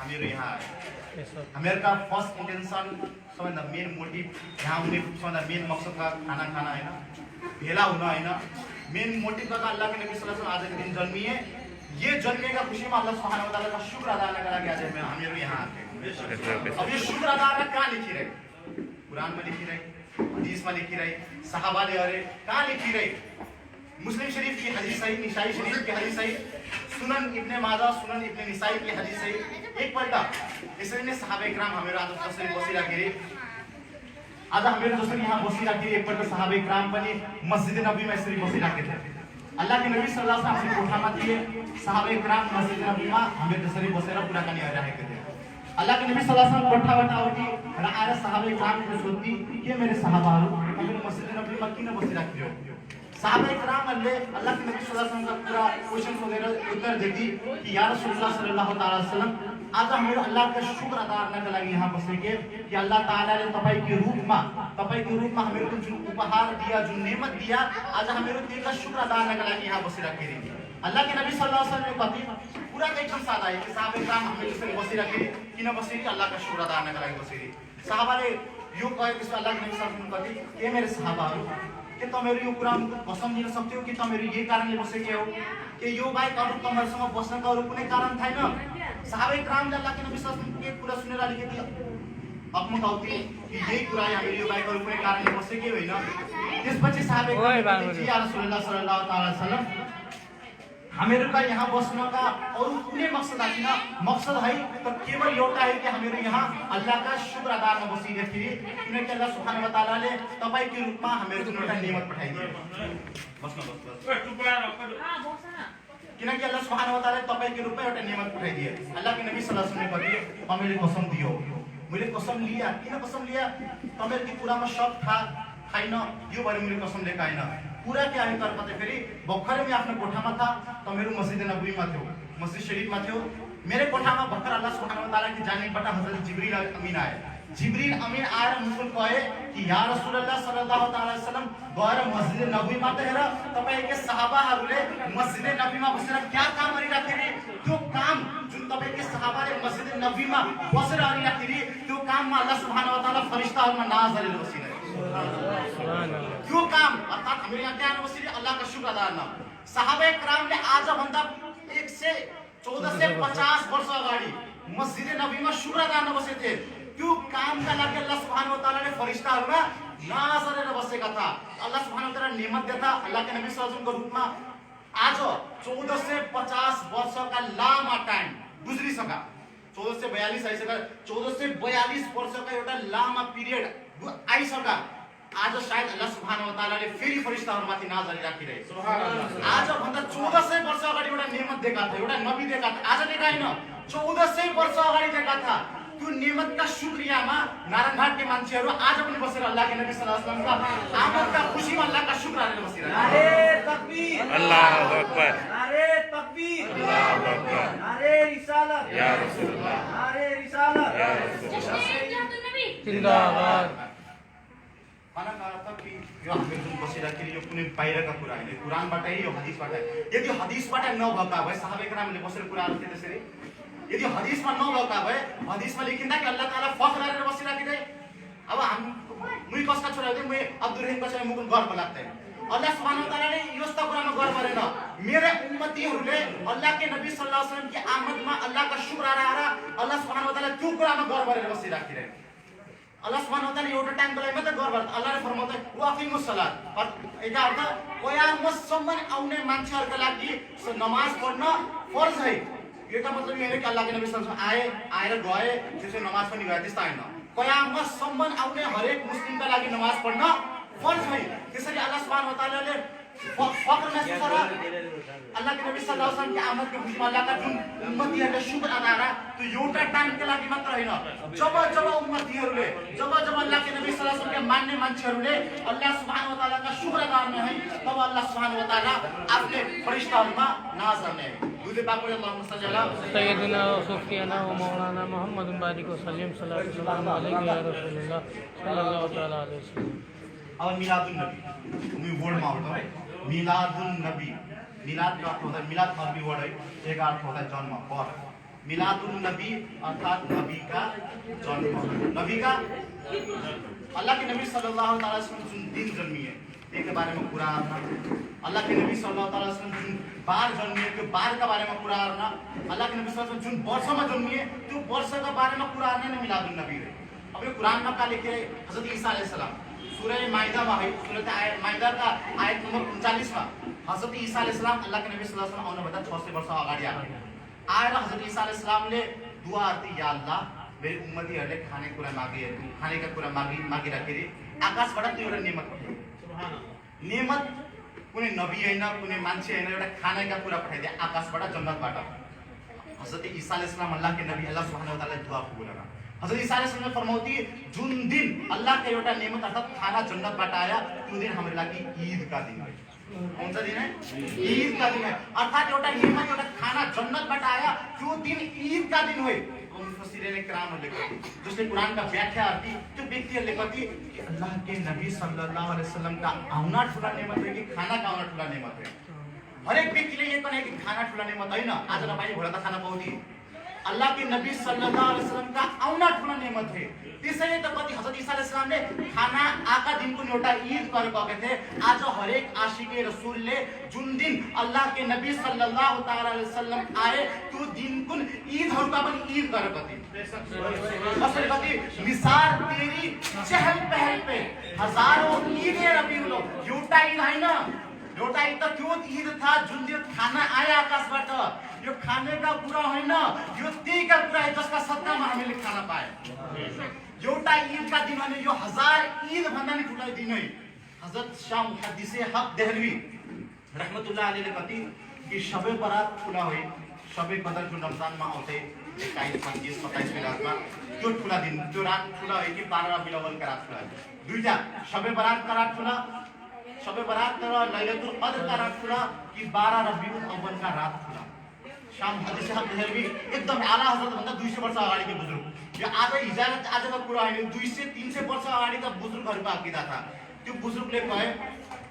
हामीहरू यहाँ आए। हामीहरूका फर्स्ट इन्टेन्सन सबैभन्दा मेन मोटिभ यहाँ आउने सबैभन्दा मेन मकसद खाना खाना होइन, भेला हुन होइन, मेन मोटिभ का अल्लाह के नबी सल्लल्लाहु अलैहि वसल्लम आज के दिन जन्मिए। ये जन्मे का खुशी में अल्लाह सुब्हानहु व तआला का शुक्र अदा करने के लिए आज हामीहरू यहाँ आए। अब ये शुक्र अदा करना कहाँ लिखी रही? कुरान में लिखी रही, हदीस में लिखी रही, सहाबा ने अरे कहाँ लिखी रही? मुस्लिम शरीफ की हदीस है, निसाई शरीफ की हदीस है, सुनन इब्ने माजा, सुनन इब्ने निसाई की हदीस है। एक पल्टा इसरी ने सहाबा कराम हामीहरू आज जसरी बसिराखेरि आज हामीहरू जसरी यहाँ बसिराखेरि एकपल्ट सहाबा कराम पनि मस्जिद नबीमा यसरी बसिराखेका थिए। अल्लाह के नबी सल्लल्लाहु अलैहि वसल्लम कोठामा थिए, सहाबा कराम मस्जिद नबीमा हामीहरू जसरी बसेर कुराकानी गरिरहेका थिए। अल्लाह के नबी सल्लल्लाहु अलैहि वसल्लम कोठाबाट आउँथे र आएर सहाबा करामले सोध्थे के मेरे सहाबाहरू हामीहरू मस्जिद नबीमा किन बसिराख्यो? सहाबा करामले अल्लाह के नबी सल्लल्लाहु अलैहि वसल्लम का पूरा क्वेश्चन सोधेर उत्तर दिए कि या रसूलुल्लाह सल्लल्लाहु अलैहि वसल्लम आज हामीहरू अल्लाह का शुक्र अदा गर्नका लागि यहाँ बसेके कि अल्लाह ताआलाले तपाईको रूपमा हामीहरूको जुन उपहार दिया, जुन नेमत दिया, आज हामीहरू त्यसका शुक्र अदा गर्नका लागि यहाँ बसिराखेरी। अल्लाह के नबी सल्लल्लाहु अलैहि वसल्लम कति पूरा एकदम सादा है कि सहाबा कराम हामीहरू यसरी बसिराखेरी किन बसेरी? अल्लाह का शुक्र अदा गर्नका लागि बसेरी। सहाबाले यो कहे त्यसो अल्लाह के नबी सल्लल्लाहु अलैहि वसल्लम कति के मेरे सहाबाहरू के तपाईहरु यो कुरा कसम दिन सक्थ्यौ कि तपाईहरु यही कारणले बसेकै हो कि यो बाहेक अरु तपाईहरुसँग बस्नका अरु कुनै कारण छैन? सहाबा करामले अल्लाह के नबी सल्लल्लाहु अलैहि वसल्लम के कुरा सुनेर अलिकति अकमक आउँथे कि यही कुरा हामीहरू यो बाहेक अरु कुनै कारणले बसेकै होइन। त्यसपछि सहाबा करामले जी या रसूलुल्लाह सल्लल्लाहु अलैहि वसल्लम हामीहरूका यहाँ बस्नका अरु कुनै मकसद छैन, मकसद है त केवल एउटा है कि हामीहरू यहाँ अल्लाहका शुक्र अदा गर्न बसिरहेको किनकि अल्लाह सुब्हानहु व तआलाले तपाईको रूपमा हामीहरूको एउटा नेमत पठाइदियो। किनकि अल्लाह सुब्हानहु व तआलाले तपाईको रूपमा एउटा नेमत पठाइदियो। अल्लाह के नबी सल्लल्लाहु अलैहि वसल्लम ने मैले कसम दियो, मैले कसम लिया। किन कसम लिया? तपाईहरुको कुरामा शक छैन, यो भएर मैले कसम लिएको हैन। पूरा के आए तर पता फेरि भर्खरै म आफ्नो कोठामा था, तपाईहरु मस्जिद नबवीमा थियो, मस्जिद शरीफमा थियो। मेरे कोठामा भर्खर अल्लाह सुब्हानहु व तआला की जानिबबाट हजरत जिब्रील अमीन आए। जिब्रील अमीन आएर मुझको कहे कि या रसूलुल्लाह सल्लल्लाहु अलैहि वसल्लम गएर मस्जिद नबवीमा त हेर तपाईके सहाबाहरूले मस्जिद नबवीमा बसेर क्या काम गरिराखेरी? त्यो काम जुन तपाईके सहाबाले मस्जिद नबवीमा बसेर गरिराखेरी त्यो काममा अल्लाह सुब्हानहु व तआला फरिश्ताहरुमा नाज गरेर बसिरहेको। यो काम अर्थात हामीले यहाँ क्या बसिरहे अल्लाह का शुक्र अदा गर्न। सहाबा करामले आज भन्दा 1450 वर्ष अगाडि मस्जिद नबवीमा शुक्र अदा गर्न बसेथे। त्यो कामका लागि अल्लाह सुब्हानहु व तआलाले फरिश्ताहरुमा नाज गरेर बसेका था। अल्लाह सुब्हानहु व तआला नेमत देता अल्लाह के नबी सल्लल्लाहु अलैहि वसल्लम को रूपमा आज 1450 वर्षका लामा टाइम गुज्रिसका। 1442 आइसका, 1442 वर्षका एउटा लामा पिरियड आइसका। आज शायद अल्लाह सुब्हानहु व तआलाले फेरि फरिश्ताहरुमाथि नाज गरिराखिरहे। सुब्हानअल्लाह। आज भन्दा 1400 वर्ष अगाडि एउटा नेमत दिएका थियो, एउटा नबी दिएका थियो। आज दिएका हैन, 1400 वर्ष अगाडि दिएका था। त्यो नेमतका शुक्रियामा नारायणघाट के मान्छेहरु आज पनि बसेर अल्लाह के नबी सल्लल्लाहु अलैहि वसल्लम का आमदका खुशीमा अल्लाहका शुक्र गरेर बसिरहेका। नारे तकबीर, अल्लाहु अकबर, नारे तकबीर, अल्लाहु अकबर, नारे रिसालत या रसूलुल्लाह, नारे रिसालत या रसूलुल्लाह, जिंदाबाद। खाना खाना तक कि यो हामीले जुन बसिराखेरी यो कुनै बाहिरका कुरा हैन, कुरानबाटै यो हदीसबाट। यदि हदीसबाट नभएका भए सहाबा करामले बसेर कुराहरु थिए त्यसरी। यदि हदीसमा नभएका भए हदीसमा लेखिँदा कि अल्लाह ताला फख्र गरेर बसिराखेथे। अब हम मुई कसका छोरा हो मुई अब्दुल रहीम कसैले मुकुल गर्व लाग्दैन। अल्लाह सुब्हानहु व तआलाले यस्ता कुरामा गर्व गरेन। मेरा उम्मतीहरुले अल्लाह के नबी सल्लल्लाहु अलैहि वसल्लम की आमदमा अल्लाह का शुक्र अदा अल्लाह सुब्हानहु व तआला त्यो कुरामा गर्व गरेर बसिराखिरहे। अल्लाह सुब्हानहु व तआला एउटा टाइमको लागि मात्र गर्व गर्छ। अल्लाहले फरमाउँछ वाकिमुस सलात। यसका अर्थ कयामतसम्म आउने मान्छेहरुका लागि नमाज पढ्न फर्ज है। यसका मतलब यो हैन कि अल्लाह के नबी सल्लल्लाहु अलैहि वसल्लम आए गए त्यसै नमाज पनि गए त्यस्ता हैन। कयामतसम्म आउने हरेक मुस्लिमका लागि नमाज पढ्न फर्ज है। त्यसरी अल्लाह सुब्हानहु व तआलाले फख्र महसुस गर अल्लाह के नबी सल्लल्लाहु अलैहि वसल्लम की आमद के खुशीमा अल्लाह का जुन उम्मतीहरुले शुक्र अदा गर त्यो एउटा टाइमका लागि मात्र हैन। जब उम्मतीहरुले जब अल्लाह के नबी सल्लल्लाहु अलैहि वसल्लम के मान्ने मान्छेहरुले अल्लाह सुब्हानहु व तआला का शुक्र अदा गर्ने है तब अल्लाह सुब्हानहु व तआला आफ्नै फरिश्ताहरुमा नाज गर्ने है। दुले पाकले अल्लाहुम्मा सल्ली अला सय्यदना व सुफियाना व मौलाना मुहम्मदुन बारिक व सल्लम सल्लल्लाहु अलैहि या रसूलुल्लाह सल्लल्लाहु तआला अलैहि वसल्लम। अब मिलादुन नबी हामी वर्डमा आउँछौँ है। मिलादुन नबी, मिलाद का अर्थ होता है, मिलाद अरबी वर्ड है, एक अर्थ होता है जन्म, बर्थ। मिलादुन नबी अर्थात नबी का जन्म, नबी का अल्लाह के नबी सल्लल्लाहु अलैहि वसल्लम जुन दिन जन्मिए त्यसको बारेमा कुरा गर्न, अल्लाह के नबी सल्लल्लाहु अलैहि वसल्लम जुन बार जन्मिए त्यो बारका बारेमा कुरा गर्न, अल्लाह के नबी सल्लल्लाहु अलैहि वसल्लम जुन वर्षमा जन्मिए त्यो वर्षका बारेमा कुरा गर्न नै मिलादुन नबी हो। अब यो कुरानमा का लेखे हजरत ईसा अलैहिस्सलाम सूरह माइदा में है, सूरह माइदा का आयत नंबर 39 में हजरत ईसा अलैहिस्सलाम अल्लाह के नबी सल्लल्लाहु अलैहि वसल्लम आउनु भन्दा 600 वर्ष अगाडि आएर हजरत ईसा अलैहिस्सलामले दुआ गर्थे, या अल्लाह मेरो उम्मतीहरुले खानेकुरा खानेका कुरा मागिराखेरि आकाशबाट त्यो एउटा नेमत पठाइदिए। नेमत कुनै नबी हैन, कुनै मान्छे हैन, एउटा खानेका कुरा पठाइदिए आकाशबाट, जन्नतबाट। हजरत ईसा अलैहिस्सलाम अल्लाह के नबी अल्लाह सुब्हानहु व तआला दुआ कबूल गर्न। हजरत ईसा अलैहिस्सलाम फरमाउती जुन दिन अल्लाह का एउटा नेमत अर्थात खाना जन्नतबाट आया त्यो दिन हाम्रो लागि ईद का दिन है। कौन सा दिन है? ईद का दिन है। अर्थात एउटा नेमत एउटा खाना जन्नतबाट आया त्यो दिन ईद का दिन हो। मुफस्सिरीन करामहरुले कथि जसले कुरान का व्याख्या अर्थे त्यो व्यक्तिहरुले कथि कि अल्लाह के नबी सल्लल्लाहु अलैहि वसल्लम का आउना ठुला नेमत हो कि खाना का आउना ठुला नेमत हो। हरेक व्यक्तिले यो पनि कि खाना ठुला नेमत हैन, आज नपाए भोलि त खाना पाउँदी। अल्लाह के नबी सल्लल्लाहु अलैहि वसल्लम का आउना ठुला नेमत है। त्यसैले त कति हजरत ईसा अलैहिस्सलामले खाना आका दिनको एउटा ईद गरेको थिए। आज हरेक आशिके रसूलले जुन दिन अल्लाह के नबी सल्लल्लाहु ताला अलैहि वसल्लम आए त्यो दिनको ईदहरुका पनि ईद गरेको थिए। कसरी कति निसार तेरी चहल पहल पे हजारों ईदे रबीउल एउटा ईद हैन, एउटा ईद त त्यो ईद था जुन दिन खाना आया आकाशबाट। यो खाने का कुरा हैन, यो त्यही का कुरा है जसका सत्तामा हामीले खाना पाए। एउटा ईद का दिन हैन, यो हजार ईद भन्दा नि ठुलो दिन है। हजरत शाह मुहद्दिसे हक देहलवी रहमतुल्लाह अलैहि कथि कि शबे बरात ठुला होइ, शबे कदर जुन रमजानमा आउँथे 21, 25, 27 को रातमा त्यो ठुला दिन, त्यो रात ठुला हो कि 12 रबिउल अव्वल का रात ठुला। दुईटा शबे बरात का रात ठुला, शबे बरात र लैलतुल कद्र का रात ठुला कि 12 रबिउल अव्वल का रात ठुला। शाह मुहद्दिस हक देहलवी एकदम आला हजरत भन्दा 200 वर्ष अगाडिको बुजुर्ग। यो आज हिजोको आजको कुरा हैन, 200-300 वर्ष अगाडिका बुजुर्गहरुको अकिदा था। त्यो बुजुर्गले कहे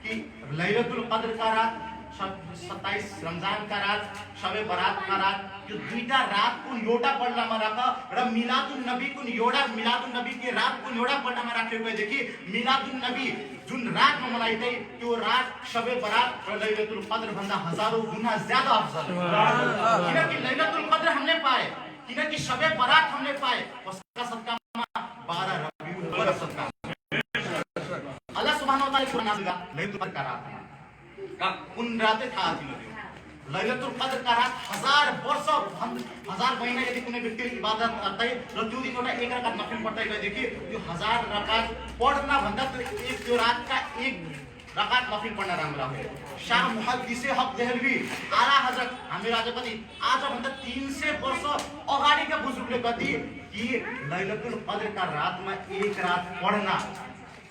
कि लैलतुल कद्र का रात, 27 रमजान का रात, शबे बरात का रात, यो दुईटा रात कुन एउटा पल्लामा राख र मिलादुन नबी कुन एउटा मिलादुन नबी के रात कुन एउटा पल्लामा राखेको देखि मिलादुन नबी जुन रातमा मनाइदै त्यो रात शबे बरात र लैलतुल कद्र भन्दा हजारौं गुना ज्यादा अफजल है। किनकि लैलतुल कद्र हमने पाए, किनकि शबे बरात हमने पाए, उसका सदकामा 12 रबिउल अव्वल सदका अल्लाह सुब्हानहु व तआला को नाम दिया लैलतुल कद्र का रात का कुन राते था थियो। लैलतुल कद्र का रात 1000 वर्ष 1000 महीना यदि कुनै व्यक्तिले इबादत गर्दै र त्यो दिन एउटा एक रकात नफिल पढ्दै गएदेखि त्यो 1000 रकात पढ्न भन्दा त्यो रात का एक रकात नफिल पढ्न राम्रो हो। शाह मुहद्दिसे हक देहलवी आला हजरत हामी आज पनि आज भन्दा 300 वर्ष अगाडिका बुजुर्गले कथि कि लैलतुल कद्र का रातमा एक रात पढ्न,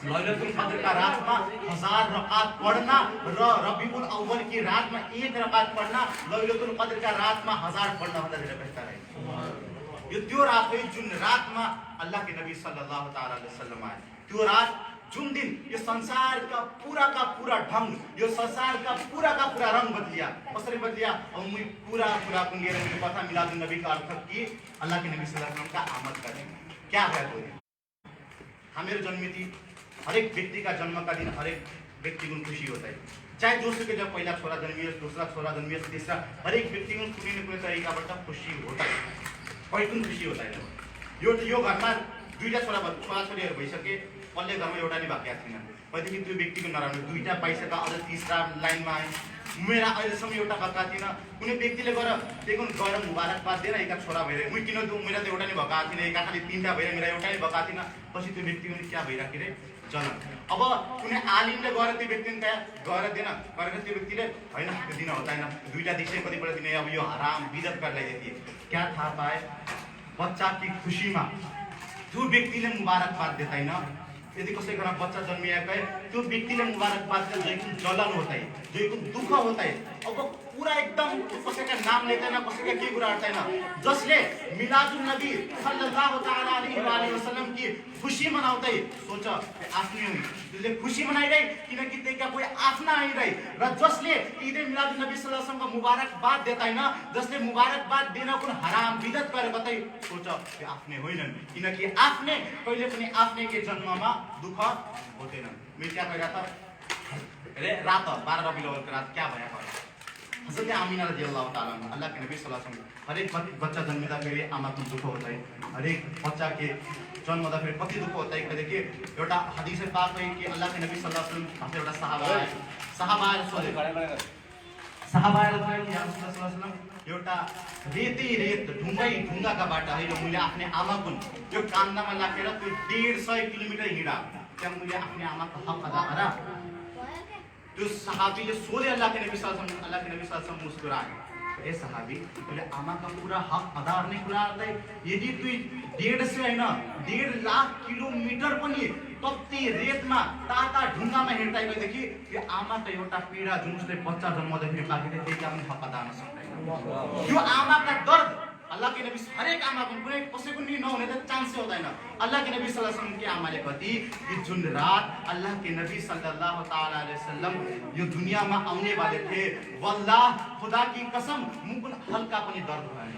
लैलतुल कद्र का रात में 1000 रकात पढ़ना र रबीउल अव्वल की रात में 1 रकात पढ़ना, लैलतुल कद्र का रात में 1000 पढ़ना भन्दा धेरै बेहतर है। यो त्यो रात है जुन रात में अल्लाह के नबी सल्लल्लाहु ताला अलैहि वसल्लम आए। त्यो रात जुन दिन यो संसार का पूरा ढंग, यो संसार का पूरा रंग बदलिया। कसरी बदलिया? अब मैं पूरा कुंगेर मुझे पता मिलादुन नबी का अर्थ कि अल्लाह के नबी सल्लल्लाहु अलैहि वसल्लम का आमद का दिन क्या है। तो हमें जन्मती हरेक व्यक्ति का जन्म का दिन हरेक व्यक्ति को खुशी होता है। चाहे दोस्तों के जब पहला छोरा जन्मिए, दूसरा छोरा जन्मिए, तीसरा हरेक व्यक्ति को कुनै न कुनै तरिकाबाट खुशी होता है। कोही पनि खुशी होता है। यो घरमा दुईटा छोराछोरीहरू भइसके, कसले घरमा एउटा नि भएको थिएन, कहिलेदेखि त्यो व्यक्तिको नराम्रो दुईटा पाइसका अझ तीसरा लाइनमा आए। मेरा अहिलेसम्म एउटा भएका थिएन। कुनै व्यक्तिले गएर मुबारकबाद दिएर एका छोरा भएर म किन मेरा त एउटा नि भएका थिएन, एका खालि 3टा भएर मेरा एउटा नि भएका थिएन। पछि त्यो व्यक्ति पनि क्या भइराखे रे जलन। अब कुनै आलिमले गएर त्यो व्यक्तिले गएर दिएन, गरेर त्यो व्यक्तिले हैन त्यो दिन हुँदैन, 2टा दिशा कतिपल्ट दिने, अब यो हराम बिदत कर ल्याइदिए। क्या थाहा पाए बच्चा की खुशी में त्यो व्यक्तिले मुबारकबाद देदैन। यदि कसै घरमा बच्चा जन्मिएको है त्यो व्यक्तिले मुबारकबाद जैकुन जलन होता है, जैकुन दुख होता है। अब पूरा एकदम कसैका नाम लिँदैन, कसैका के कुरा हट्दैन, जसले मिलादुन नबी सल्लल्लाहु तआला अलैहि वसल्लम की खुशी मनाउँदै सोच आफ्नै हुन्, त्यसले खुशी मनाइरहे किनकि त्यसका कोही आफ्ना आइरहे, र जसले ईद मिलादुन नबी सल्लल्लाहु अलैहि वसल्लम को मुबारकबाद देदैन, जसले मुबारकबाद दिन कुन हराम बिदत गरेर कतै सोच त्यो आफ्नै होइनन्, किनकि आफ्नै कहिले पनि आफ्नै के जन्ममा दुःख हुँदैन। मैले क्या कहिरा त अरे रात 12 रबिउल अव्वल रात क्या भया भयो, हजरत आमिना रदियल्लाहु ताला अल्लाह के नबी सल्लल्लाहु अलैहि वसल्लम हरेक बच्चा जन्मिँदाखेरि आमाको दुःख होता है, हरेक बच्चा के जन्मदाखेरि कति दुःख होता है। कहिलेकि एउटा हदीस पाक है कि अल्लाह के नबी सल्लल्लाहु अलैहि वसल्लम आफ्नो एउटा सहाबाहरू सोधे, सहाबाहरू कि या रसूलुल्लाह सल्लल्लाहु अलैहि वसल्लम एउटा रेत ढुङ्गाका बाटा है, र मैले आफ्नै आमाको त्यो कान्दामा लागेर त्यो 150 किलोमिटर हिँडा, त्यहाँ मैले आफ्नै आमाको हक अदा गरा। त्यो सहाबीले सोधे अल्लाह के नबी सल्लल्लाहु अलैहि वसल्लम मुस्कुराए, ए सहाबी तैँले आमाका पुरा हक अदा गर्ने कुरा गर्दै यदि तु 150 हैन 1.5 लाख किलोमिटर पनि तप्ती रेतमा ताता ढुङ्गामा हिँड्दादेखि त्यो आमाको एउटा पीडा जुन उसले बच्चा जन्माउँदाखेरि पाकेको त्यसका पनि हक अदा गर्न सक्दैन। त्यो आमाका दर्द अल्लाह के नबी हरेक आमाको कुनै कसैको नि नहुने त चान्सै हुँदैन। अल्लाह के नबी सल्लल्लाहु अलैहि वसल्लम की आमाले कति कि जुन रात अल्लाह के नबी सल्लल्लाहु ताला अलैहि वसल्लम यो दुनियामा आउने वाले थे, वल्लाह खुदा की कसम मुकुन हल्का पनि दर्द भएन।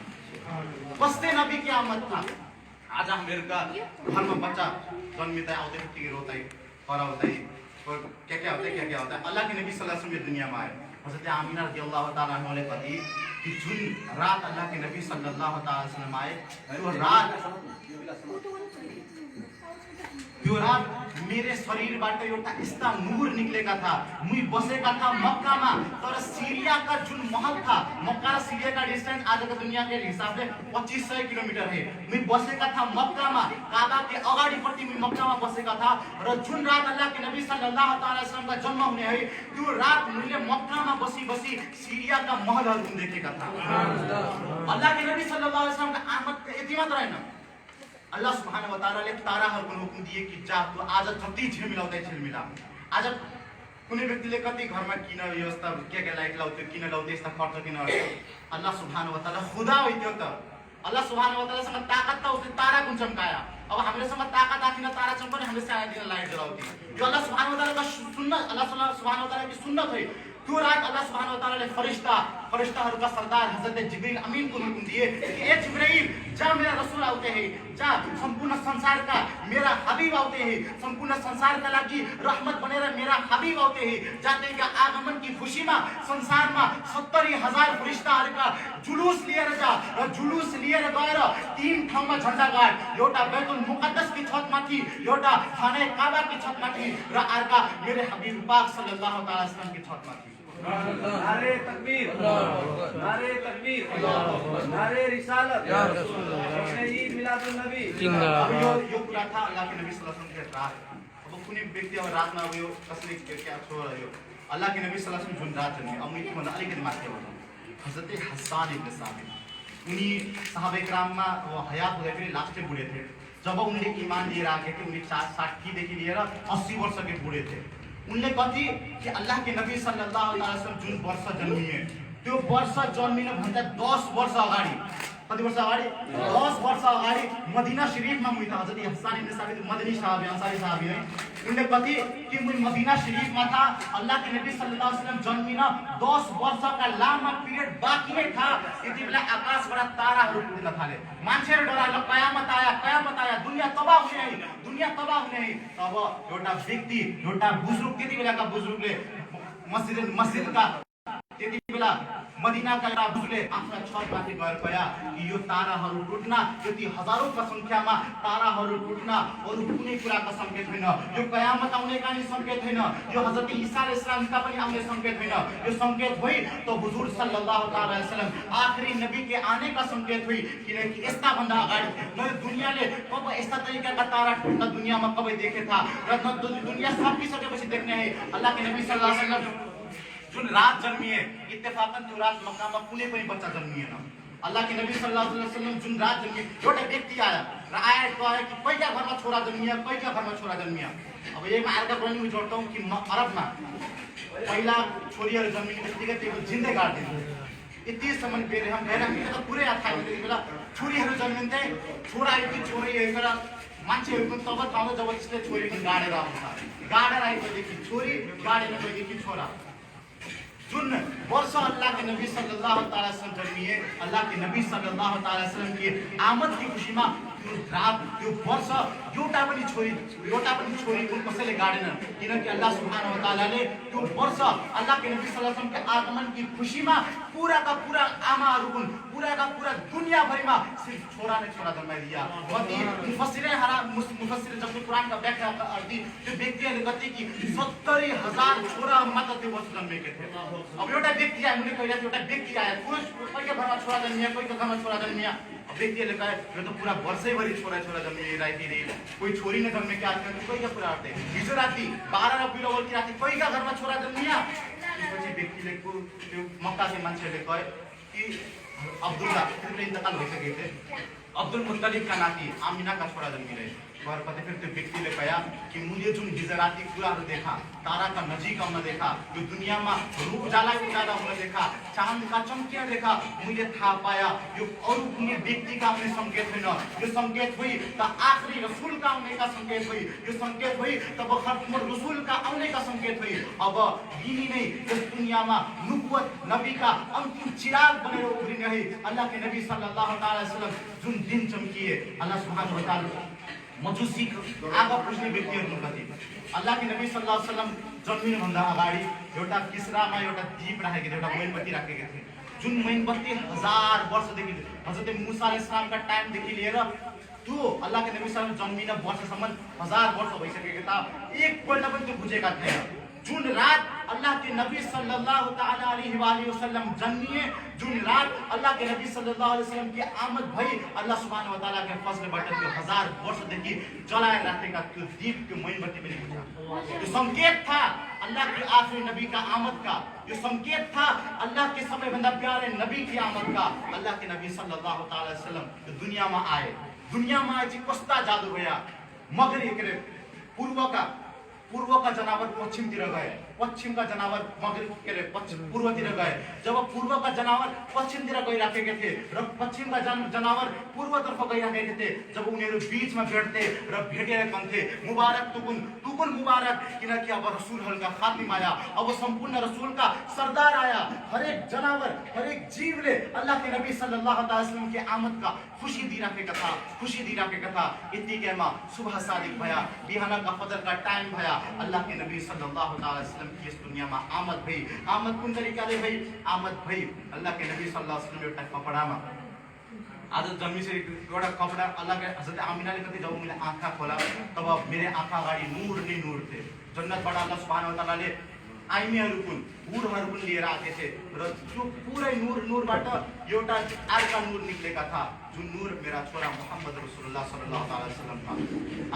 कस्तै नबी की आमद था। आज हामीहरुका घरमा बच्चा जन्मिँदै आउँदै बित्तिकै रोँदै कराउँदै क्या होता है। अल्लाह के नबी सल्लल्लाहु अलैहि वसल्लम दुनियामा आए, हजरत आमिना रदियल्लाहु ताला अन्हाले कति कि जुन रात अल्लाह के नबी सल्लल्लाहु ताला अलैहि वसल्लम आए, त्यो रात मेरे शरीरबाट एउटा यस्ता नूर निक्लेका था। मुई बसेका था मक्कामा, तर सिरिया का जुन महल था, मक्का र सिरिया का डिस्टेंस आज का दुनिया के हिसाब से 2500 किलोमीटर है। मुई बसेका था मक्कामा, काबा के अगाडिपट्टि मुई मक्कामा बसेका था, र जुन रात अल्लाह के नबी सल्लल्लाहु अलैहि वसल्लम का जन्म हुने है, त्यो रात मैले मक्कामा बसी सिरिया का महलहरु देखेका था। अल्लाह के नबी सल्लल्लाहु अलैहि वसल्लम का आमद यति मात्र हैन, अल्लाह सुब्हानहु व तआलाले ताराहरुको हुकुम दिए कि जा तू आज जति झिलमिलाउँदै झिलमिला। आज कुनै व्यक्तिले कति घरमा किन व्यवस्था के लाइट लाउँथ्यो, किन लाउँथ्यो, यस्ता खर्च किन गर्छ, अल्लाह सुब्हानहु व तआला खुदा हो त्यो त। अल्लाह सुब्हानहु व तआलासँग ताकत त उसले तारा कुन चम्काया। अब हामीसँग ताकत आथिन तारा चम्कने हामीले साया दिन लाइट जलाउँथ्यौँ। यो अल्लाह सुब्हानहु व तआलाको सुन्नत, अल्लाह सुब्हानहु व तआला की सुन्नत है। त्यो रात अल्लाह सुब्हानहु व तआलाले फरिश्ताहरूका सरदार हजरत जिब्रील अमीन को हुकुम दिए कि ए जिब्रील जा, मेरा रसूल आते हैं, जा संपूर्ण संसार का मेरा हबीब आते हैं, संपूर्ण संसार का लागि रहमत बनेर मेरा हबीब आते हैं। जाते का आगमन की खुशी में संसार में 70,000 फरिश्ताहरूका जुलूस लिएर जा, र जुलूस लिएर गएर 3 ठाउँमा झण्डा गाड, एउटा बैतुल मुकद्दस की छतमाथि, एउटा खाने काबा की छतमाथि, र अर्का मेरे हबीब पाक सल्लल्लाहु अलैहि वसल्लम की छतमाथि। नारे तकबीर, नारे तकबीर, नारे रिसालत, ईद मिलादुन नबी। यो कुरा था अल्लाह के नबी सल्लल्लाहु अलैहि वसल्लम के रात। अब कुनै व्यक्ति अब रातमा अब यो कसले क्या छोड यो अल्लाह के नबी सल्लल्लाहु अलैहि वसल्लम जुन रात जन्मे, अब मैले भन्दा अलिकति माथि बताउँ, हजरत हसन इब्न साबित उनी साहबे कराममा हयात हुँदाखेरि लास्टै बुढे थिए। जब उनले ईमान लिएर आएका थिए, उनी 60 देखि लिएर 80 वर्ष के बुढे थिए। उनले कति कि अल्लाह के नबी सल्लल्लाहु अलैहि वसल्लम जुन वर्ष जन्मिए, त्यो वर्ष जन्मिन भन्दा 10 वर्ष अगाडि, कति वर्ष अगाडि 10 वर्ष अगाडि मदीना शरीफमा मुई था। हजरत हसन इब्न साबित मदनी साहबी अंसारी साहबी है। उनले कति कि मुई मदीना शरीफमा था, अल्लाह के नबी सल्लल्लाहु अलैहि वसल्लम जन्मिन 10 वर्ष का लामा पिरियड बाँकी नै था। यति बेला आकाशबाट ताराहरू फुट्न थाले, मान्छेहरू डरायो, कयामत आया, दुनिया तबाह हुने है, दुनिया तबाह हुने है। तब एउटा व्यक्ति, एउटा बुजुर्ग, त्यति बेलाका बुजुर्गले मस्जिद का त्यति बेला मदीनाका एउटा बुजुर्गले आफ्ना छतमाथि गएर कया कि यो ताराहरू टुट्न, यति हजारौंका संख्यामा ताराहरू टुट्न अरु कुनै कुराको संकेत होइन, यो कयामत आउने का नि संकेत होइन, यो हजरत ईसा अलैहिस्सलामका पनि आउने संकेत होइन, यो संकेत भई तो हुजूर सल्लल्लाहु अलैहि वसल्लम आखिरी नबी के आने का संकेत हुई। किनकि यस्ता भन्दा अगाडि न दुनियाले कब यस्ता तरिकाका तारा टुट्न दुनियामा कबै देखे था, र न दुनिया सकिसकेपछि देख्ने है। अल्लाह के नबी सल्लल्लाहु अलैहि वसल्लम जुन रात जन्मिए, इत्तेफाकन त्यो रात मक्कामा कुनै पनि बच्चा जन्मिएन। अल्लाह के नबी सल्लल्लाहु अलैहि वसल्लम जुन रात जन्मिए, एउटा व्यक्ति आयो र आएर कहे कि कैका घरमा छोरा जन्मिया, कैका घरमा छोरा जन्मिया। अब यही मार्ग पनि जोड्छौं कि अरबमा पहिला छोरीहरू जन्मिने बित्तिकै त्यो जिन्दै गाड्दिन्थ्यो। यतिसम्म बेरहम बेरहम त पुरै थाहा हुन्थ्यो। त्यति बेला छोरीहरू जन्मिन्थे, छोरा कि छोरी हेरेर मान्छेहरू पनि तब पाउँदा जब त्यसले छोरी गाडेर आउँछ, गाडेर आएपछि छोरी, गाडेर गएपछि छोरा। जुन वर्ष अल्लाह के नबी सल्लल्लाहु अलैहि वसल्लम जन्मिए, अल्लाह के नबी सल्लल्लाहु अलैहि वसल्लम की आमद की खुसीमा त्यो रात त्यो वर्ष एउटा पनि छोरी कसैले गाडेन, किनकि अल्लाह सुब्हानहु व तआलाले त्यो वर्ष अल्लाह के नबी सल्लल्लाहु अलैहि वसल्लम के आगमन की खुसीमा पूरा का पूरा आमाहरू हुन्, पूरा का पूरा दुनियाभरिमा सिर्फ छोरा नै छोरा जन्माइदिया। कति मुफस्सिर जब कुरान का व्याख्या गर्दै त्यो व्यक्तिहरूले कति कि 70,000 छोराहरू मात्र त्यो वर्ष जन्मेका थिए। अब एउटा व्यक्ति आयो, हामीले कहिले एउटा व्यक्ति आयो, कोहीको घरमा छोरा जन्मिया, कोहीको घरमा छोरा जन्मिया। अब व्यक्तिहरूले कहे यो त पुरा वर्षैभरि छोरा जन्मिरहेको, कोही छोरी नै जन्मेका थिए, कोहीका कुरा गर्थे। हिजो राति 12 र 12 की राति कोहीका घरमा छोरा जन्मिया। त्यसपछि व्यक्तिले त्यो मक्काको मान्छेहरूले कहे कि अब्दुल्ला इन्तकाल भइसकेको थिए, अब्दुल मुत्तलिब का नाति आमिना का छोरा जन्मिरहे। और पता फिर तो व्यक्ति ने कहा कि मुझे जो हिजराती कुराहरू देखा, तारा का नजीक आउन देखा, यो दुनिया में रूप उजाला हुन देखा, चांद का चमकिया देखा, मुझे थाहा पाया यो अरू कुनै व्यक्ति का आउने संकेत होइन, यो संकेत हुई त आखिरी रसूल का आउने का संकेत हुई, यो संकेत हुई तब खत्म रसूल का आउने का संकेत हुई। अब यिनी नै यस दुनिया में नुबुवत नबी का अंतिम चिराग बनेर उभिने है। अल्लाह के नबी सल्लल्लाहु अलैहि वसल्लम जुन दिन चम्किए, अल्लाह सुब्हानहु व तआला मजुसी आगा पुज्ने व्यक्तिहरू कति। अल्लाह के नबी सल्लल्लाहु अलैहि वसल्लम जन्मिनु भन्दा अगाडि एउटा किस्रामा एउटा दीप राखेको थियो, एउटा मोमबत्ती राखेको थियो। जुन मोमबत्ती 1000 वर्षदेखि हजरत मूसा अलैहिस्सलाम का टाइमदेखि लिएर त्यो अल्लाह के नबी सल्लल्लाहु अलैहि वसल्लम जन्मिन वर्षसम्म 1000 वर्ष भइसकेको था, एकपल्ट पनि त्यो बुझेका थिएन। जुन रात अल्लाह के नबी सल्लल्लाहु अलैहि वसल्लम जन्मिए, जुन रात अल्लाह के नबी सल्लल्लाहु अलैहि वसल्लम की आमद भई, अल्लाह सुब्हानहु व तआला के फजलबाट त्यो 1000 वर्षदेखि जलाएर राखेका त्यो दीप, त्यो मोमबत्ती पनि बुझा। यो संकेत था अल्लाह के आखिरी नबी का आमद का, यो संकेत था अल्लाह के सबैभन्दा प्यारे नबी की आमद का। अल्लाह के नबी सल्लल्लाहु अलैहि वसल्लम यो दुनिया में आए, दुनिया में आए कस्ता जादू भया। मगरी के पूर्व का जनावर पश्चिमतिर गए, पश्चिम का जनावर मगरिब के पूर्वतिर गए। जब पूर्व का जनावर पश्चिमतिर गइराखेका थिए र पश्चिम का जनावर पूर्वतर्फ गइराखेका थिए, जब उनीहरू बीचमा भेट्थे र भेटेर भन्थे मुबारक तुकुन मुबारक, किनकि अब रसूलहरूका खातिम आया, अब सम्पूर्ण रसूल का सरदार आया। हरेक जनावर हरेक जीवले अल्लाह के नबी सल्लल्लाहु अलैहि वसल्लम की आमद का खुशी दिइराखेका था। यतिकैमा सुबह सादिक भया, बिहान का फजर का टाइम भया, अल्लाह के नबी सल्लल्लाहु अलैहि वसल्लम की इस दुनिया में आमद भई। आमद कुन तरिकाले भई? आमद भई अल्लाह के नबी सल्लल्लाहु अलैहि वसल्लम एउटा कपडामा आज जन्मिसकेको एउटा कपडा। अल्लाह के हजरत आमिनाले कति जब मैले आँखा खोला तब मेरे आँखा अगाडि नूर नै नूर थे। जन्नतबाट अल्लाह सुब्हानहु व तआलाले आइमीहरू कुन हुरहरू पनि लिएर आएका थिए र त्यो पुरै नूरबाट एउटा अर्का नूर निक्लेका था, जो नूर मेरा छोरा मोहम्मद रसूलुल्लाह सल्लल्लाहु अलैहि वसल्लम था।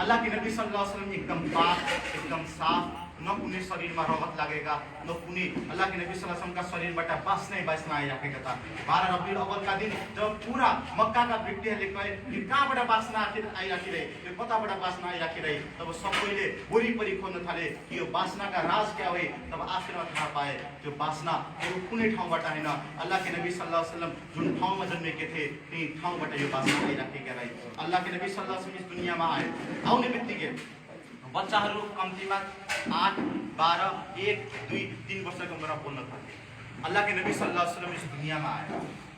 अल्लाह के नबी सल्लल्लाहु अलैहि वसल्लम एकदम पाक, एकदम साफ, न कुनै शरीरमा रगत लागेका, न कुनै अल्लाह के नबी सल्लल्लाहु अलैहि वसल्लम का शरीरबाट बास्ना आइराखेका था। 12 रबिउल अव्वल का दिन जब पूरा मक्का का व्यक्तिहरूले कहे कि कहाँबाट बास्ना आइराखिरहे, यो कताबाट बास्ना आइराखिरहे, तब सबैले वरिपरि खोज्न थाले कि यो बास्ना का राज क्या हो। तब आखिरमा थाहा पाए त्यो बास्ना अरू कुनै ठाउँबाट हैन, अल्लाह के नबी सल्लल्लाहु अलैहि वसल्लम जुन ठाउँमा जन्मेका थिए त्यही ठाउँबाट यो बास्ना आइराखेका रहे। अल्लाह के नबी सल्लल्लाहु अलैहि वसल्लम इस दुनियामा आए। आउने बित्तिकै बच्चाहरू कम्तीमा 8, 12, 1, 2, 3 वर्षको उमेरमा बोल्न थाले। अल्लाह के नबी सल्लल्लाहु अलैहि वसल्लम इस दुनियामा आए।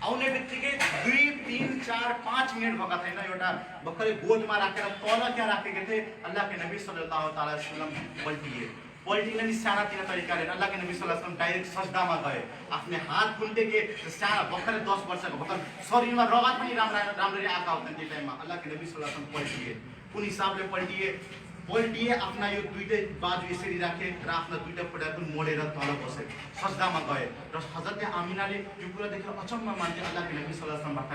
आउने बित्तिकै 2, 3, 4, 5 मिनट भएका थिएन, एउटा भर्खरै गोदमा राखेर तल क्या राखेका थिए। अल्लाह के नबी सल्लल्लाहु अलैहि वसल्लम पल्टिने नि सानातिना तरिकाले अल्लाह के नबी सल्लल्लाहु अलैहि वसल्लम डाइरेक्ट सजदामा गए। आफ्नै हात खुल्टे के साना भर्खरै 10 वर्षको भर्खर शरीरमा रगत पनि राम्ररी आएका हुन्छन्। त्यो टाइममा अल्लाह के नबी सल्लल्लाहु अलैहि वसल्लम पल्टिए। कुन हिसाबले पल्टिए आफ्ना यो दुईटै बाजु यसरी राखे र आफ्ना दुईटा खुट्टा पनि मोडेर तल बसे, सजदामा गए। र हजरत आमिनाले यो कुरा देखेर अचम्म मान्थे। अल्लाह के नबी सल्लल्लाहु अलैहि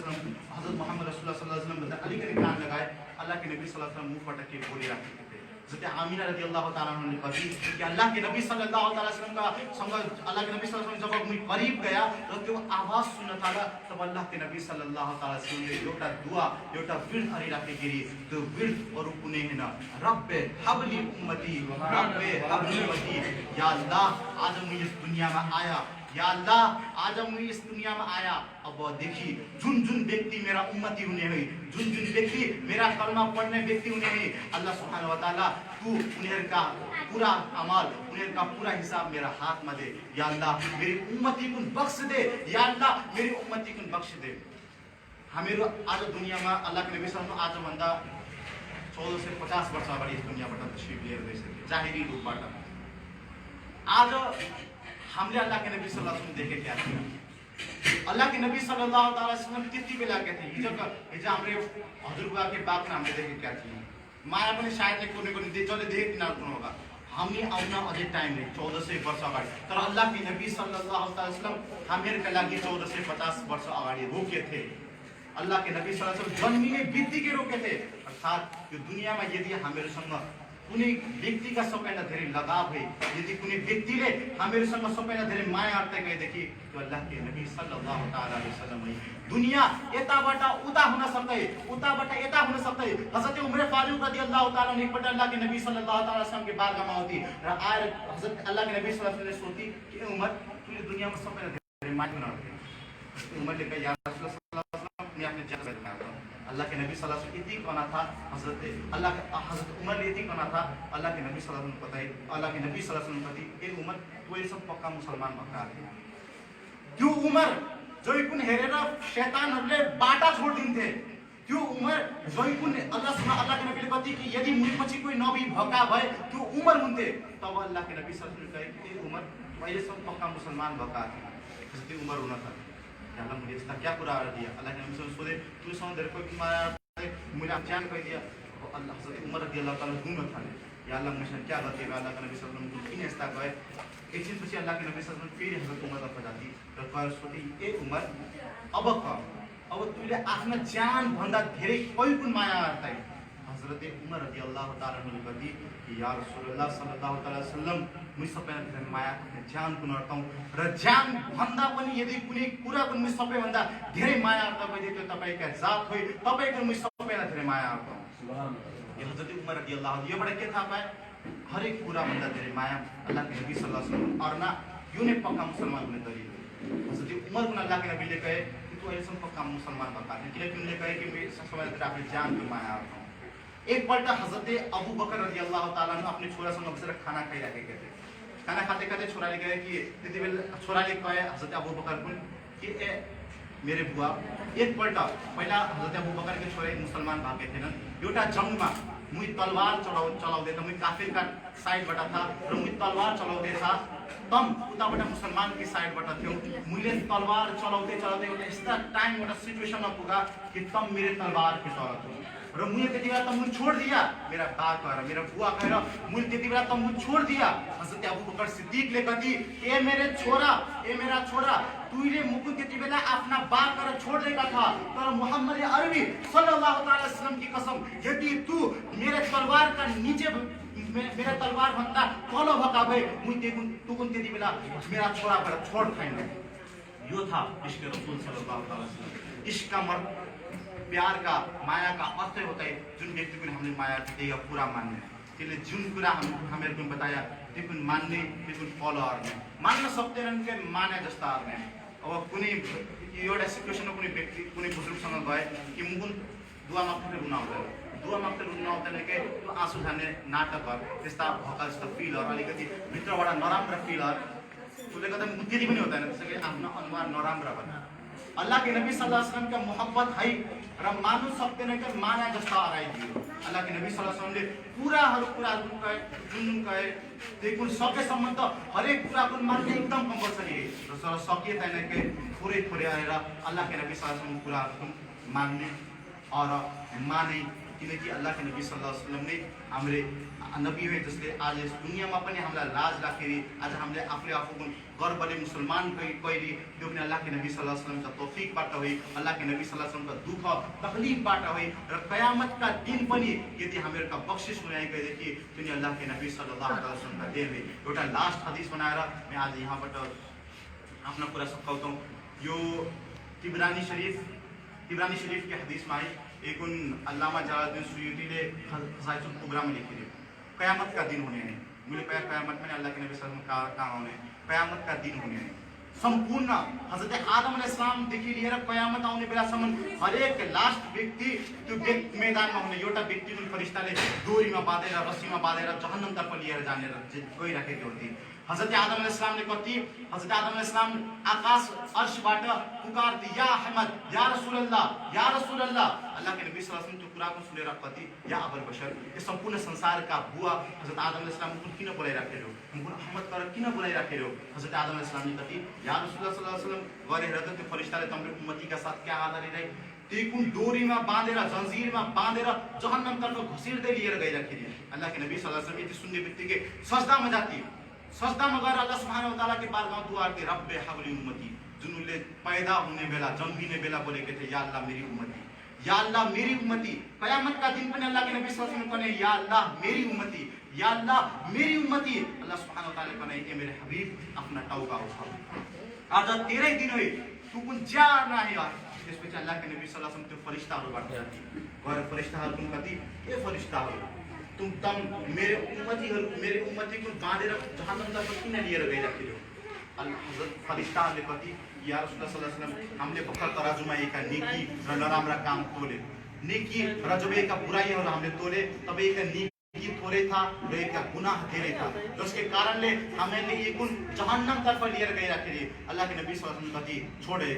वसल्लम हजरत मोहम्मद रसूलुल्लाह सल्लल्लाहु अलैहि वसल्लम भन्दा अलिकति कान लगाए। अल्लाह के नबी सल्लल्लाहु अलैहि वसल्लम मुखबाट के बोलिराखेका थिए। जस्तै आमिना रदियल्लाहु ताला अन्हा ने कथी कि अल्लाह के नबी सल्लल्लाहु अलैहि वसल्लम का सँग अल्लाह के नबी सल्लल्लाहु अलैहि वसल्लम जब मैं करीब गया र त्यो आवाज सुन्न थाला तब अल्लाह के नबी सल्लल्लाहु अलैहि वसल्लम ले एउटा दुआ एउटा विर्द हरिराखेगिरी त्यो विर्द अरु कुनै हैन रब्बे हबली उम्मती रब्बे हबली उम्मती या अल्लाह आज म यस दुनियामा आया या अल्लाह आज म यस दुनियामा आया अब देखि जुन जुन व्यक्ति मेरा उम्मती हुने है जुन जुन व्यक्ति मेरा कलमा पढ्ने व्यक्ति हुने है अल्लाह सुब्हानहु व ताआला तू उनीहरुका पूरा अमल उनीहरुका पूरा हिसाब मेरा हातमा दे या अल्लाह मेरी उम्मती कुन बख्श दे या अल्लाह मेरी उम्मती कुन बख्श दे हामीहरु आज दुनियामा अल्लाहको नबी सल्लल्लाहु आज भन्दा 1450 वर्ष अगाडि यस दुनियाबाट तशरीफ लिएर गइसके जाहिरी रूपबाट आज हामीले अल्लाह के नबी सल्लल्लाहु अलैहि वसल्लम देखे क्या थिए अल्लाह के नबी सल्लल्लाहु अलैहि वसल्लम त्यति बेला के थिए हिजो हाम्रो हजुरबुवा के बाप ने हामीले देखे क्या थिए माया पनि सायद कुनै कुनै जसले देखे तिनीहरू पनि होला हामी आउन अझै टाइम नै 1400 वर्ष अगाडि तर अल्लाह के नबी सल्लल्लाहु अलैहि वसल्लम हामीहरुका लागि 1450 वर्ष अगाडि रोके थे अल्लाह के नबी सल्लल्लाहु अलैहि वसल्लम जन्मिने बित्तिकै रोके थे अर्थात यो दुनियामा यदि हामीहरुसँग कुनै व्यक्तिका सबैभन्दा धेरै लगाव है यदि कुनै व्यक्तिले हामीहरुसँग सबैभन्दा धेरै माया अर्थे गएदेखि त्यो अल्लाह के नबी सल्लल्लाहु ताआला अलैहि वसल्लम है दुनिया यताबाट उता हुन सक्दै उताबाट यता हुन सक्दै हजरत उमर फारूक रदियल्लाहु ताआला ने एकपल्ट अल्लाह के नबी सल्लल्लाहु ताआला वसल्लम के बारगाहमा आउँथे र आएर हजरत अल्लाह के नबी सल्लल्लाहु अलैहि वसल्लम ने सोधी कि उमर तुले दुनियामा सबैभन्दा धेरै माया गर्न अर्थे उमरले कहे या रसूलुल्लाह सल्लल्लाहु अलैहि वसल्लम ने आफ्नो ज्यान बचाया अल्लाह के नबी सल्लल्लाहु अलैहि वसल्लम इतनी कहना था हजरत उमर ने इतनी कहना था अल्लाह के नबी सल्लल्लाहु अलैहि वसल्लम बताए अल्लाह के नबी सल्लल्लाहु अलैहि वसल्लम कथी ए उमर तू ये सब पक्का मुसलमान भएका थिए त्यो उमर जोइ कुन हेरेर शैतानहरुले बाटा छोड्दिन्थे त्यो उमर जोइ कुन अल्लाह के नबीले कथी कि यदि मुपछि कोही नबी भएका भए त्यो उमर हुन्थे तब अल्लाह के नबी सल्लल्लाहु अलैहि वसल्लम कहे ए उमर अहिले सब पक्का मुसलमान भएका थिए जस्तै उमर हुन था अल्लाह मुझे इसका क्या कुरार दिया अल्लाह के नबी से सोचे तू सौंदर को माया मुझे जान कह दिया अल्लाह हज़रत उमर रज़ियल्लाहु ताला दुनो था या अल्लाह मुझे क्या गलती है अल्लाह के नबी सल्लल्लाहु अलैहि वसल्लम किन ऐसा कहे एक चीज पूछी अल्लाह के नबी सल्लल्लाहु अलैहि वसल्लम फिर हज़रत उमर को बताती तो कह सोची ए उमर अब तुले आफ्नो जान भन्दा धेरै कोही कुन माया गर्दै हज़रत उमर रज़ियल्लाहु ताला अन्हु कथी कि या रसूलुल्लाह सल्लल्लाहु अलैहि वसल्लम म सबैभन्दा माया जान कुन अर्थौं र जान भन्दा पनि यदि कुनै कुरा कुन म सबैभन्दा धेरै माया अर्थ गरिदिए त्यो तपाईका जात होइ तपाईको म सबैभन्दा धेरै माया अर्थौं सुभान अल्लाह हज़रत उमर रज़ियल्लाहु योबाट के थाहा पाए हरेक कुरा भन्दा धेरै माया अल्लाह के नबी सल्लल्लाहु अलैहि वसल्लम अर्ना यो नै पक्का मुसलमान हुने तरिका हज़रत उमर को अल्लाह के नबीले कहे कि तू अहिलेसम्म पक्का मुसलमान भएका थिए किनकि उनले कहे कि म सबैभन्दा आफ्नो जानको माया अर्थौं एकपल्ट हज़रत अबू बकर रज़ियल्लाहु ताला अन्हु आफ्नो छोरासँग बसेर खाना खाइरहेका थिए खाना खाते खाते छोराले कहे कि त्यतिबेला छोराले कहे हज़रत अबू बकर को कि ए मेरे बुआ एकपल्ट पहिला हज़रत अबू बकर के छोरे मुसलमान भएका थिएनन् एउटा जंगमा मुई तलवार चलाउँदै त मुई काफिरका साइडबाट था र मुई तलवार चलाउँदै था तम उताबाट मुसलमान की साइडबाट थियो मुइले तलवार चलाउँदै एउटा यस्ता टाइम एउटा सिचुएसनमा पुगा कि तम मेरे तलवार के तर थियो र मुझे त्यति बेला त मुझे छोड़ दिया मेरा बा कहेर मेरा बुआ कहेर मुझे त्यति बेला त मुझे छोड़ दिया हज़रत अबू बकर सिद्दीकले कथी ए मेरा छोरा तुइले मुकु त्यति बेला आफ्ना बा कहेर छोड्दैका था तर मोहम्मद अरबी सल्लल्लाहु अलैहि वसल्लम की कसम यदि तू मेरे तलवार का नीचे मेरा तलवार भन्दा तल भएका भए मुझे तू कुन त्यति बेला मेरा छोरा भएर छोड खाइन यो था इश्क रसूल सल्लल्लाहु अलैहि वसल्लम इश्क का प्यार का माया का अर्थ होता है जुन व्यक्ति को हमने माया दिया पूरा मान्ने त्यसले जुन कुरा हामीहरुको बताया त्यो पनि मान्ने त्यो पनि फलो गर्ने मान्न सक्दैनन् के माने जस्ता गर्ने अब कुनै एउटा सिचुएसनमा कुनै व्यक्ति कुनै बुजुर्गसँग गए कि मुकुन दुआ माग्दै रुन आउँदैन के त्यो आँसु झार्ने नाटक गर त्यस्ता भक्का जस्ता फिलहरु अलिकति भित्रबाट नराम्रो फिलहरु त्यसले गर्दा त्यति पनि हुँदैन त्यसैले आफ्नो अनुहार नराम्रो बना अल्लाह के नबी सल्लल्लाहु अलैहि वसल्लम का मोहब्बत है र मान्नु सक्दैन के माना जस्ता अराइदियो अल्लाह के नबी सल्लल्लाहु अलैहि वसल्लमले पुराहरु कहे जुन कहे त्यो सकेसम्म त हरेक कुरा को मान्ने एकदम कम्पल्सरी है र सकिए छैन के थोरै आएर अल्लाह के नबी सल्लल्लाहु अलैहि वसल्लम कुराहरु मान्ने और माने किनकि अल्लाहको नबी सल्लल्लाहु अलैहि वसल्लम नै हाम्रो नबी हो जसले आज यस दुनियाँमा पनि हामीलाई राज राखेर आज हामीले आफूले आफूको गर्वले मुसलमान कहिले त्यो पनि अल्लाहको नबी सल्लल्लाहु अलैहि वसल्लमका तौफिकबाट होइ अल्लाहको नबी सल्लल्लाहु अलैहि वसल्लमका दुःख तकलिफबाट होइ र कयामतका दिन पनि यदि हामीहरूका बख्सिस हुने गएदेखि त्यो अल्लाहको नबी सल्लल्लाहु अलैहि वसल्लमका देन हो। एउटा लास्ट हदिस बनाएर म आज यहाँबाट आफ्नो कुरा सकाउँछौँ। यो तिब्रानी शरीफ के हदीस में एक अल्लामा जलालुद्दीन सुयूती ने खज़ाइनुल कुबरा में लिखी है क़यामत का दिन होने हैं। मुझे क़यामत में अल्लाह के नबी सल्लल्लाहु अलैहि वसल्लम कहाँ होने क़यामत का दिन होने हैं। संपूर्ण हजरत आदम अलैहिस्सलामदेखि लिएर क़यामत आउने बेलासम्म हरेक लास्ट व्यक्ति त्यो मैदानमा हुने एउटा व्यक्ति जुन फरिस्ताले डोरीमा बाँधेर रस्सीमा बाँधेर जहन्नमतर्फ लिएर जानेर गइराखेको हुन्थे। हजरत आदम अलैहिस्सलामले कति हजरत आदम अलैहिस्सलाम आकाश अर्शबाट पुकार्थे या अहमद या रसूलल्लाह अल्लाह के नबी सल्लल्लाहु अलैहि वसल्लम त्यो कुराको सुनेर कति या अबुल बशर यो सम्पूर्ण संसारका बुवा हजरत आदम अलैहिस्सलाम किन बोलाइराखेको हुन अहमद कर किन बोलाइराखेको हजरत आदम अलैहिस्सलामले कति या रसूलल्लाह सल्लल्लाहु अलैहि वसल्लम गरेर त त्यो फरिस्ताले तम्रो उम्मतीका साथ क्या आधारित त्यही कुन डोरीमा बाँधेर जन्जिरमा बाँधेर जहन्नमतर्फ घसिर्दै लिएर गइराखेको अल्लाह के नबी सल्लल्लाहु अलैहि वसल्लम यति सुन्ने बित्तिकै सजदामा जाती सजदामा गएर अल्लाह सुब्हानहु व तआला के बारगाह दुआ करते रब्बे हबली उम्मती जुन उनले पैदा हुने बेला जन्मिने बेला बोलेको थिए या अल्लाह मेरी उम्मती या अल्लाह मेरी उम्मती। कयामत का दिन पनि अल्लाह के नबी सल्लल्लाहु अलैहि वसल्लम कने या अल्लाह मेरी उम्मती या अल्लाह मेरी उम्मती। अल्लाह सुब्हानहु व तआला कने ए मेरे हबीब अपना तौबा उठा आज तेरै दिन हो तू कुन जा नाही यार। त्यसपछि अल्लाह के नबी सल्लल्लाहु अलैहि वसल्लम त्यो फरिश्ताहरुबाट जाति गएर फरिश्ताहरु कुन कति ए फरिश्ताहरु तुम मेरे उम्मती को बाँधेर जहन्नमतर्फ किन लिएर गइराखेको। हजरत फरिश्ताहरुले कति या रसूलुल्लाह सल्लल्लाहु अलैहि वसल्लम हामीले भर्खर तराजुमा एका नेकी र नराम्रा काम तोले नेकी र जब एका बुराइहरू हामीले तोले तब एका नेकी थोरै था र एका गुनाह धेरै था जसके कारणले हामीले एकूण जहन्नम तर्फ लिएर गइराखेको। अल्लाह के नबी सल्लल्लाहु अलैहि वसल्लम कति छोडे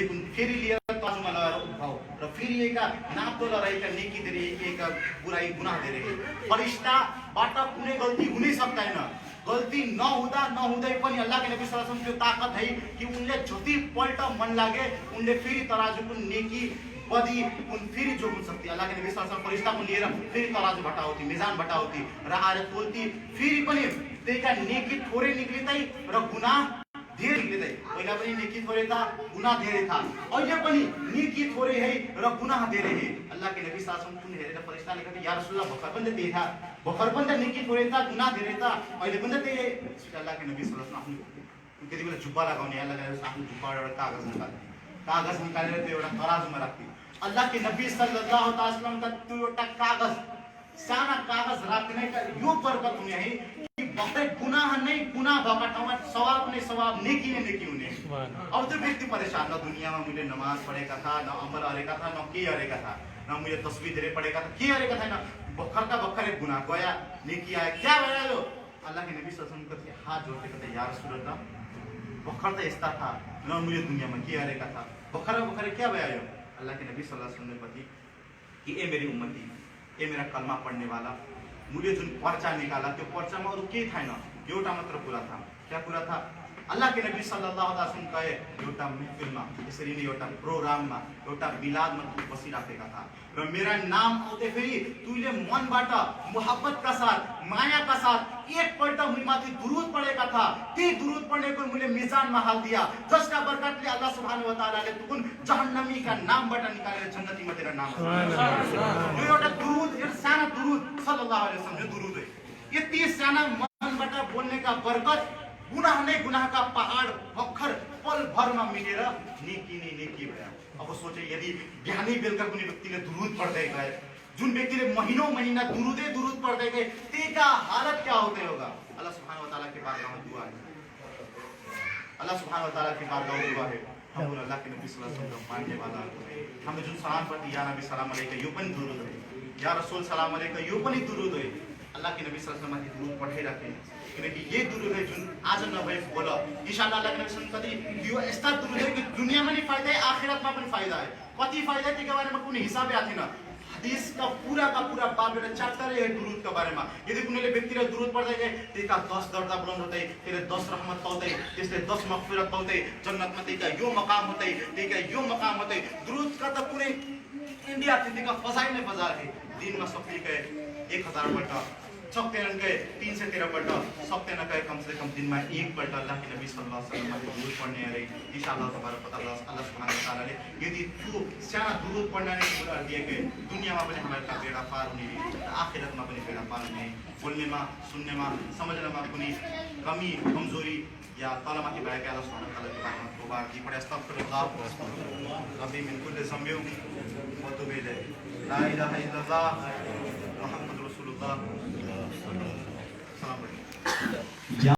एकूण फेरि लिएर तराजुमा लगाएर उठाओ र फेरि एका नाप्तोला रहेका नेकी धेरै एका बुराई गुनाह धेरै। फरिश्ताबाट कुनै गल्ती हुनै सक्दैन। गल्ती नहुँदै पनि अल्लाह के नबी सल्लल्लाहु अलैहि वसल्लम त्यो ताकत है कि उनले जति पल्ट मन लागे उनले फेरि तराजुको नेकी बदी उन फेरि जोड्न सक्थे। अल्लाह के नबी सल्लल्लाहु अलैहि वसल्लम फरिश्ताको लिएर फेरि तराजु घटाउँथे मिजान घटाउँथे र आएर तोल्थे फेरि पनि त्यहीका नेकी थोरै निक्लिँदै र गुनाह धेरै निक्लिँदै। पहिला पनि नेकी थोरै था गुनाह धेरै था अहिले पनि नेकी थोरै है र गुनाह धेरै है। अल्लाह के नबी सल्लल्लाहु अलैहि वसल्लम कुन हेरेर फरिश्ताले कहे या रसूलल्लाह भर्खर पनि त्यही था भर्खर पनि त नेकी थोरै था गुनाह धेरै था अहिले पनि त त्यही है। अल्लाह के नबी सल्लल्लाहु अलैहि वसल्लम त्यति बेला जुब्बा लगाउने अल्लाह के आफ्नो जुब्बाबाट एउटा कागज निकालेर त्यो एउटा तराजुमा राख्थे। अल्लाह के नबी सल्लल्लाहु अलैहि वसल्लम का त्यो एउटा कागज साना कागज राख्ने का यो बरकत हुने है कि भक्तै गुनाह नै गुनाह भएका ठाउँमा सवाब नै सवाब नेकी नै नेकी हुने। अब त्यो व्यक्ति परेशान न दुनियाँमा मैले नमाज पढेका था न अमल गरेका था न के गरेका था न मैले तस्बिह धेरै पढेका था के गरेका छैन भर्खर एक गुनाह गया नेकी आयो क्या भयो। अल्लाह के नबी सल्लल्लाहु अलैहि वसल्लम कति हात जोडेको त या रसूलल्लाह भर्खर त यस्ता था न मैले दुनियाँमा के गरेका था भर्खर क्या भयो। अल्लाह के नबी सल्लल्लाहु अलैहि वसल्लम कति कि ए मेरी उम्मती ए मेरा कलमा पढ़ने वाला मुझे जुन पर्चा निकाला त्यो पर्चामा अरु केही थिएन एउटा मात्र कुरा था। क्या कुरा था। अल्लाह के नबी सल्लल्लाहु अलैहि वसल्लम कहे एउटा महफिलमा यसरी नै एउटा प्रोग्राममा एउटा मिलादमा तू बसिराखेका था र मेरा नाम आउँदै फेरि तुले मनबाट मोहब्बतका साथ मायाका साथ एकपल्ट मुइमाथि दुरूद पढेका था ती दुरूद पढ्नेको मैले मिजानमा हाल दिया जसका बरकतले अल्लाह सुब्हानहु व तआलाले तुकुन जहन्नमी का नामबाट निकालेर जन्नतीमा तेरा नाम यो एउटा दुरूद एउटा सानो दुरूद सल्लल्लाहु अलैहि वसल्लम यो दुरूद हो। यति साना मनबाट बोल्ने का बरकत गुनाह नै गुनाह का पहाड़ भर्खर पल भरमा मिलेर नेकी नै नेकी भयो। अब सोचे यदि बिहानै बेलुका कुनै व्यक्तिले दुरूद पढ्दै गए जुन व्यक्तिले महीनों महीना दुरूद पढ़ते गए तेरा हालत क्या होते होगा। अल्लाह सुब्हानहु व तआला के बारगाह में दुआ है अल्लाह सुब्हानहु व तआला के बारगाह में दुआ है हम अल्लाह के नबी सल्लल्लाहु अलैहि वसल्लम का मानने वाला हमें जो सलाम पढ़ती या नबी सलाम अलैका यो पनि दुरूद है या रसूल सलाम अलैका यो पनि दुरूद है। अल्लाह के नबी सल्लल्लाहु अलैहि वसल्लम की दुरूद पठाइराखे किनकि ये दुरूद है जुन आज नभए बोला इंशाअल्लाह अल्लाह के नबी सल्लल्लाहु अलैहि वसल्लम कति यो यस्ता दुरूद है कि दुनियामा पनि फाइदा है आखिरतमा पनि फाइदा है। कति फाइदा है त्यसको बारेमा कुनै हिसाबै आथेन। हदीस का पूरा बाब एउटा चैप्टर है दुरूद के बारे में। यदि कुनैले व्यक्तिले दुरूद पढ्दै गए त्यसका 10 दर्जा बुलन्द हुँदै त्यसले 10 रहमत पाउँदै त्यसले 10 मगफिरत पाउँदै जन्नतमा त्यसका यो मकाम हुँदै त्यसका यो मकाम हुँदै दुरूद का त कुनै इंडिया तिंदी का फजाई ने फजा है दिन में सकती के 1000 पल्ट सकते न के 3 से 13 पल्ट सकते न के कम से कम दिन में एक पल्ट अल्लाह के नबी सल्लल्लाहु अलैहि वसल्लम को दुरूद पढ़ने आ रही इंशाअल्लाह तबारक व तआला अल्लाह सुब्हानहु व तआला ने यदि तू साना दुरूद पढ़ने ने बोला दिए के दुनिया में पनि हमारे का बेड़ा पार होने आखिरत में पनि बेड़ा पार होने बोलने में सुनने में समझने में कुनी कमी कमजोरी या तालामाथि भएका अल्लाह सुब्हानहु व तआला को बारेमा तौबा की पड़े अस्तगफिरुल्लाह रब्बी मिन कुल्लि ज़म्बिन व तुब इलैह ला इलाहा इल्लल्लाह मुहम्मदुर रसूलुल्लाह सल्लल्लाहु अलैहि वसल्लम।